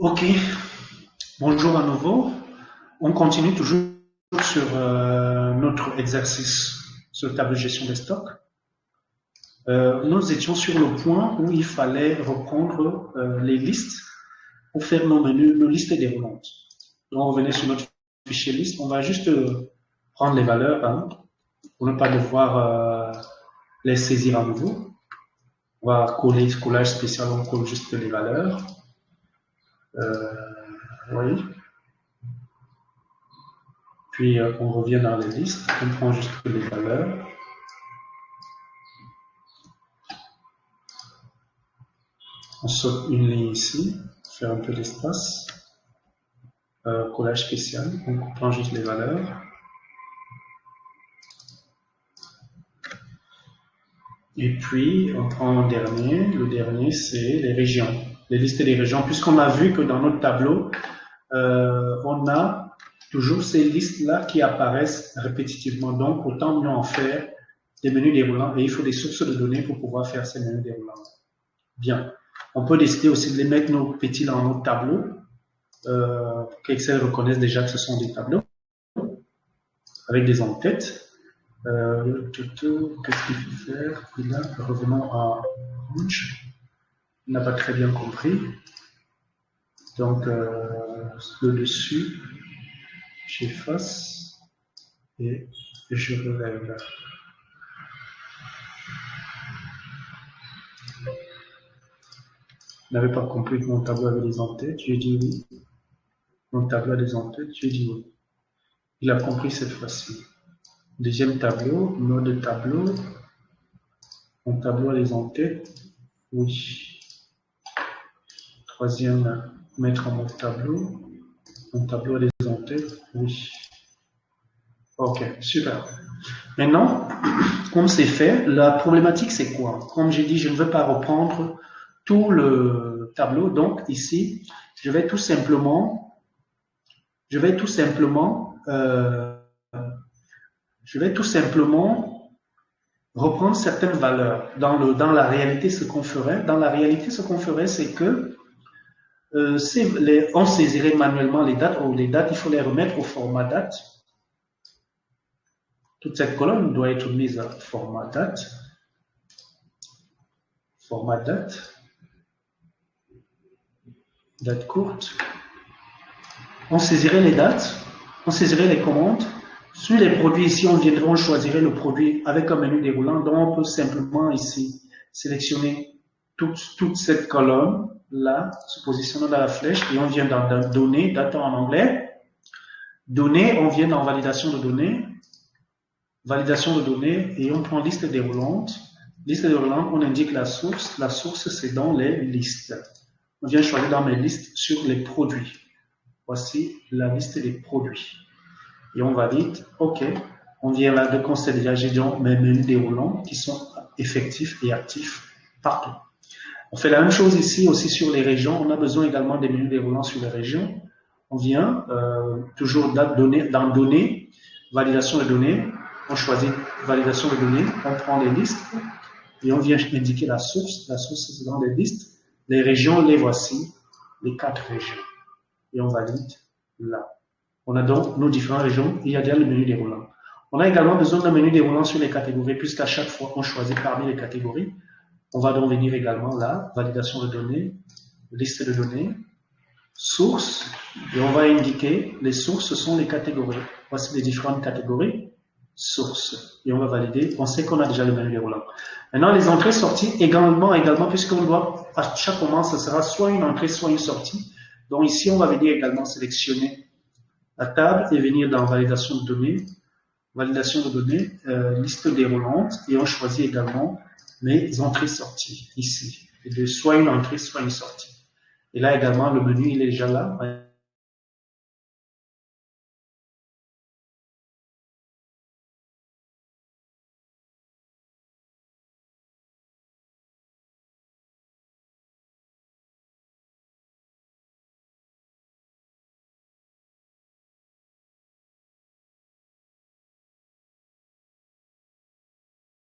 Ok, bonjour à nouveau. On continue toujours sur notre exercice sur le tableau de gestion des stocks. Nous étions sur le point où il fallait reprendre les listes pour faire nos menus, nos listes déroulantes. Donc on revenait sur notre fichier liste. On va juste prendre les valeurs pour ne pas devoir les saisir à nouveau. On va coller collage spécial, on colle juste les valeurs. Oui. Puis on revient dans les listes, on prend juste les valeurs. On saute une ligne ici, faire un peu d'espace. Collage spécial, on prend juste les valeurs. Et puis on prend le dernier c'est les régions, les listes des régions, puisqu'on a vu que dans notre tableau, on a toujours ces listes-là qui apparaissent répétitivement. Donc, autant mieux en faire des menus déroulants et il faut des sources de données pour pouvoir faire ces menus déroulants. Bien. On peut décider aussi de les mettre nos petits dans notre tableau pour qu'Excel reconnaisse déjà que ce sont des tableaux avec des en-têtes. Qu'est-ce qu'il faut faire? Et là, revenons à Orange. On n'a pas très bien compris. Donc, le dessus, j'efface et je relève. Je n'avais pas compris que mon tableau avait des en-têtes. J'ai dit oui. Mon tableau a des en-têtes. J'ai dit oui. Il a compris cette fois-ci. Deuxième tableau, mode tableau. Mon tableau a des en-têtes. Oui. Troisième, mettre en mode tableau. Mon tableau a des en-têtes. Oui. Ok, super. Maintenant, comme c'est fait, la problématique c'est quoi? Comme j'ai dit, je ne veux pas reprendre tout le tableau. Donc ici, je vais tout simplement reprendre certaines valeurs. Dans la réalité, ce qu'on ferait, c'est que on saisirait manuellement les dates, ou les dates, il faut les remettre au format date. Toute cette colonne doit être mise à format date. Format date. Date courte. On saisirait les dates, on saisirait les commandes. Sur les produits ici, on choisirait le produit avec un menu déroulant. Donc, on peut simplement ici sélectionner toute cette colonne là, se positionnant dans la flèche et on vient dans données, data en anglais. Données, on vient dans validation de données. Validation de données et on prend liste déroulante. Liste déroulante, on indique la source. La source, c'est dans les listes. On vient choisir dans mes listes sur les produits. Voici la liste des produits. Et on valide, OK. On vient là de constater déjà, j'ai mes menus déroulants qui sont effectifs et actifs partout. On fait la même chose ici aussi sur les régions. On a besoin également des menus déroulants sur les régions. On vient toujours dans données, validation de données. On choisit validation de données, on prend les listes et on vient indiquer la source. La source, c'est dans les listes. Les régions, les voici, les 4 régions. Et on valide là. On a donc nos différentes régions. Il y a déjà le menu déroulant. On a également besoin d'un menu déroulant sur les catégories, puisqu'à chaque fois, on choisit parmi les catégories. On va donc venir également là, validation de données, liste de données, sources, et on va indiquer les sources, ce sont les catégories. Voici les différentes catégories. Source. Et on va valider. On sait qu'on a déjà le menu déroulant. Maintenant, les entrées-sorties également, puisqu'on doit, à chaque moment, ce sera soit une entrée, soit une sortie. Donc ici, on va venir également sélectionner la table et venir dans validation de données, liste déroulante, et on choisit également mes entrées-sorties ici. Et de soit une entrée, soit une sortie. Et là également, le menu, il est déjà là.